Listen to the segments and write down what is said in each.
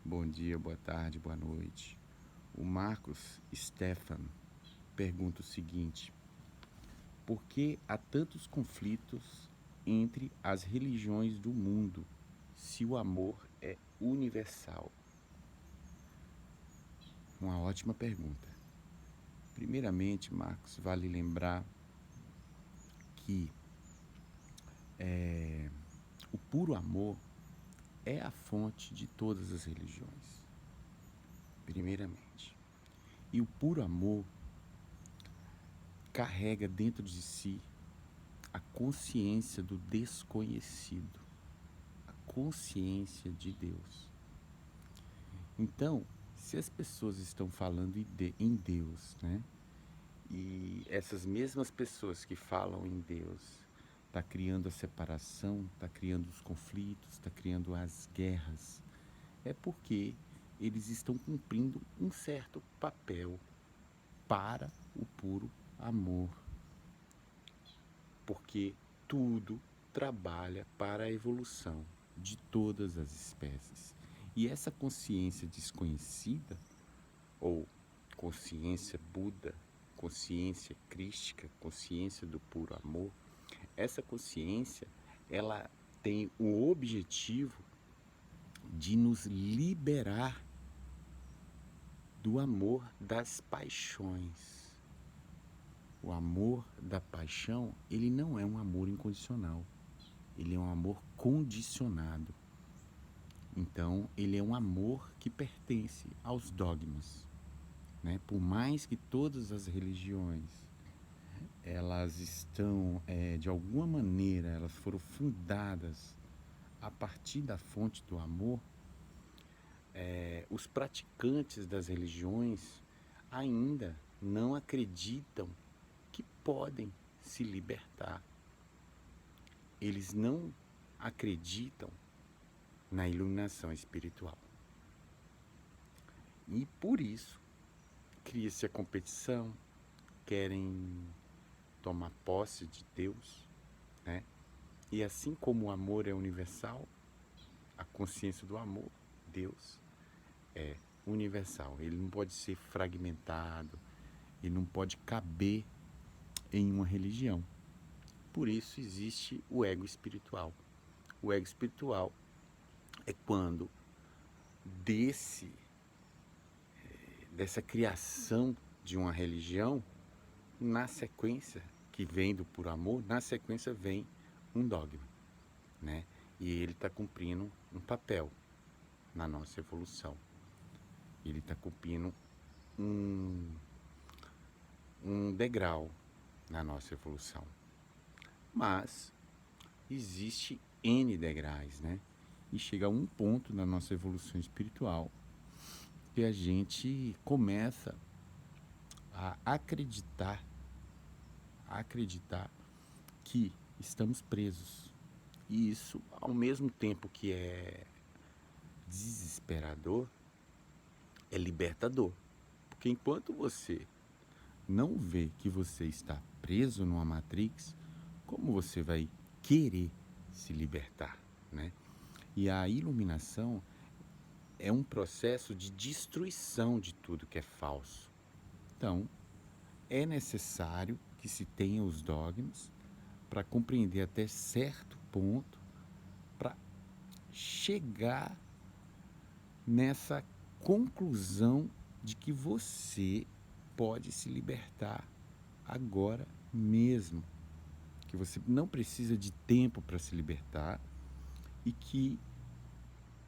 Bom dia, boa tarde, boa noite. O Marcos Stefan pergunta o seguinte: por que há tantos conflitos entre as religiões do mundo se o amor é universal? Uma ótima pergunta. Primeiramente, Marcos, vale lembrar que o puro amor é a fonte de todas as religiões. Primeiramente. E o puro amor carrega dentro de si a consciência do desconhecido, a consciência de Deus. Então, se as pessoas estão falando em Deus, né? E essas mesmas pessoas que falam em Deus tá criando a separação, tá criando os conflitos, tá criando as guerras, é porque eles estão cumprindo um certo papel para o puro amor, porque tudo trabalha para a evolução de todas as espécies. E essa consciência desconhecida, ou consciência Buda, consciência crística, consciência do puro amor, essa consciência, ela tem o objetivo de nos liberar do amor das paixões. O amor da paixão, ele não é um amor incondicional. Ele é um amor condicionado. Então, ele é um amor que pertence aos dogmas, né? Por mais que todas as religiões elas estão, de alguma maneira, elas foram fundadas a partir da fonte do amor, os praticantes das religiões ainda não acreditam que podem se libertar. Eles não acreditam na iluminação espiritual. E por isso cria-se a competição, querem tomar posse de Deus, né? E assim como o amor é universal, a consciência do amor, Deus, é universal. Ele não pode ser fragmentado, ele não pode caber em uma religião. Por isso existe o ego espiritual. O ego espiritual é quando desse dessa criação de uma religião, na sequência que vem do puro amor, na sequência vem um dogma, né? E ele está cumprindo um papel na nossa evolução. Ele está cumprindo um, um degrau na nossa evolução. Mas existe N degraus, né? E chega a um ponto na nossa evolução espiritual que a gente começa a acreditar que estamos presos. E isso, ao mesmo tempo que é desesperador, é libertador. Porque enquanto você não vê que você está preso numa Matrix, como você vai querer se libertar, né? E a iluminação é um processo de destruição de tudo que é falso. Então, é necessário que se tenha os dogmas para compreender até certo ponto, para chegar nessa conclusão de que você pode se libertar agora mesmo, que você não precisa de tempo para se libertar e que,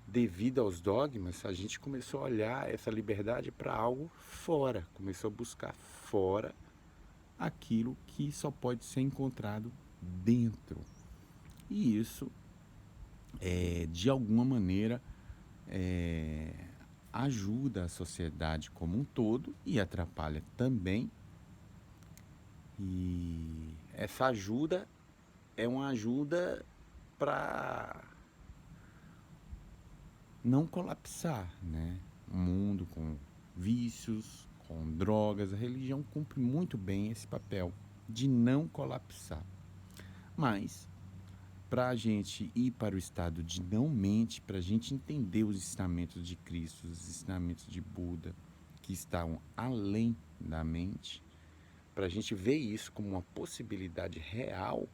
devido aos dogmas, a gente começou a olhar essa liberdade para algo fora, começou a buscar fora aquilo que só pode ser encontrado dentro. E isso, de alguma maneira, ajuda a sociedade como um todo e atrapalha também. E essa ajuda é uma ajuda para não colapsar, né? Um mundo com vícios, com drogas, a religião cumpre muito bem esse papel de não colapsar. Mas, para a gente ir para o estado de não mente, para a gente entender os ensinamentos de Cristo, os ensinamentos de Buda, que estão além da mente, para a gente ver isso como uma possibilidade real,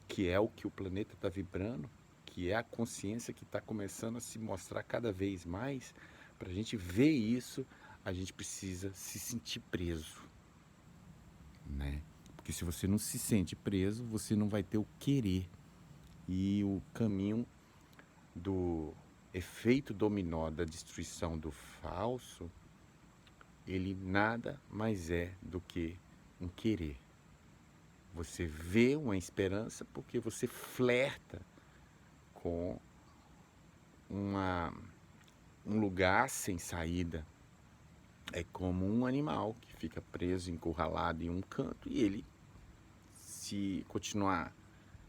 que é o que o planeta está vibrando, que é a consciência que está começando a se mostrar cada vez mais. Para a gente ver isso, a gente precisa se sentir preso, né? Porque se você não se sente preso, você não vai ter o querer. E o caminho do efeito dominó da destruição do falso, ele nada mais é do que um querer. Você vê uma esperança porque você flerta com um lugar sem saída. É como um animal que fica preso, encurralado em um canto, e ele, se continuar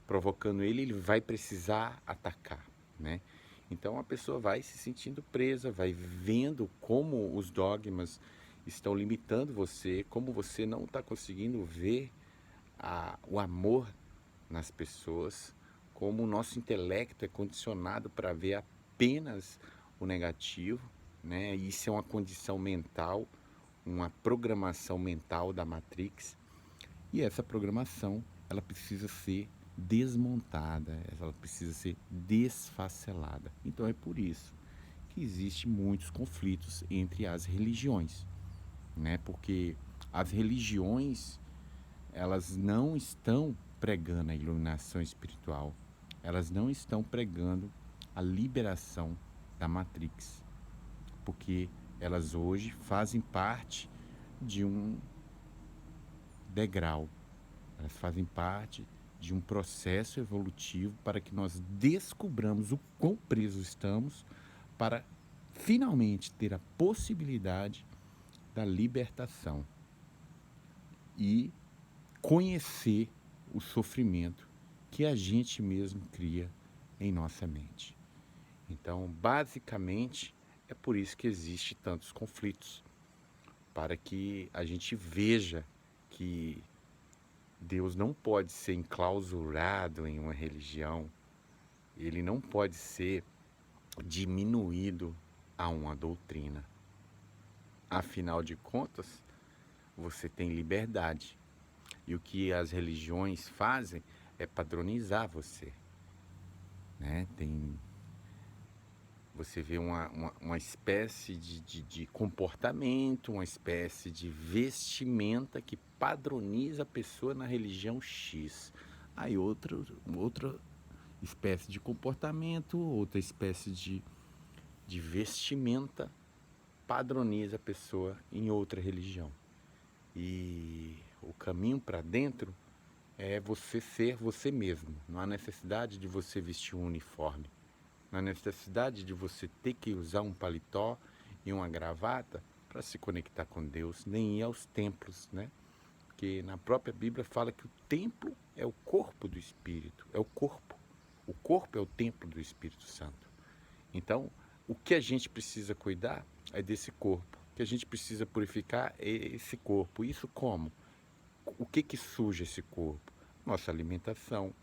provocando ele vai precisar atacar, né? Então a pessoa vai se sentindo presa, vai vendo como os dogmas estão limitando você, como você não está conseguindo ver o amor nas pessoas, como o nosso intelecto é condicionado para ver apenas o negativo, né? Isso é uma condição mental, uma programação mental da Matrix, e essa programação ela precisa ser desmontada, ela precisa ser desfacelada. Então é por isso que existe muitos conflitos entre as religiões, né? Porque as religiões elas não estão pregando a iluminação espiritual, elas não estão pregando a liberação da Matrix, porque elas hoje fazem parte de um degrau, elas fazem parte de um processo evolutivo para que nós descubramos o quão presos estamos para finalmente ter a possibilidade da libertação e conhecer o sofrimento que a gente mesmo cria em nossa mente. Então, basicamente, é por isso que existe tantos conflitos, para que a gente veja que Deus não pode ser enclausurado em uma religião, ele não pode ser diminuído a uma doutrina. Afinal de contas, você tem liberdade. E o que as religiões fazem é padronizar você, né? Você vê uma espécie de comportamento, uma espécie de vestimenta que padroniza a pessoa na religião X. Aí outra espécie de comportamento, outra espécie de vestimenta padroniza a pessoa em outra religião. E o caminho para dentro é você ser você mesmo. Não há necessidade de você vestir um uniforme. Não há necessidade de você ter que usar um paletó e uma gravata para se conectar com Deus, nem ir aos templos, né? Porque na própria Bíblia fala que o templo é o corpo do Espírito, é o corpo. O corpo é o templo do Espírito Santo. Então, o que a gente precisa cuidar é desse corpo. O que a gente precisa purificar é esse corpo. Isso como? O que suja esse corpo? Nossa alimentação,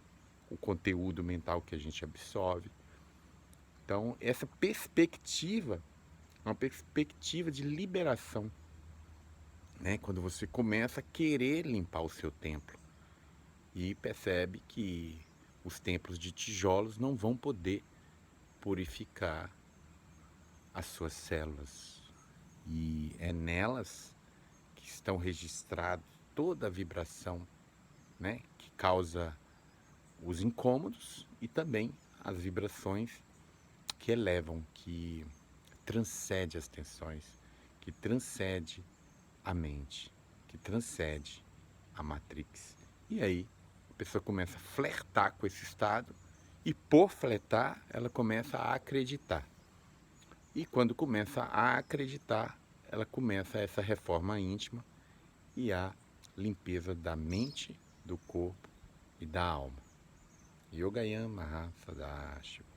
o conteúdo mental que a gente absorve. Então, essa perspectiva é uma perspectiva de liberação, né? Quando você começa a querer limpar o seu templo e percebe que os templos de tijolos não vão poder purificar as suas células. E é nelas que estão registradas toda a vibração, né? Que causa os incômodos e também as vibrações que elevam, que transcende as tensões, que transcende a mente, que transcende a Matrix. E aí a pessoa começa a flertar com esse estado e por flertar ela começa a acreditar. E quando começa a acreditar, ela começa essa reforma íntima e a limpeza da mente, do corpo e da alma. Yoga Yama Sadashiva.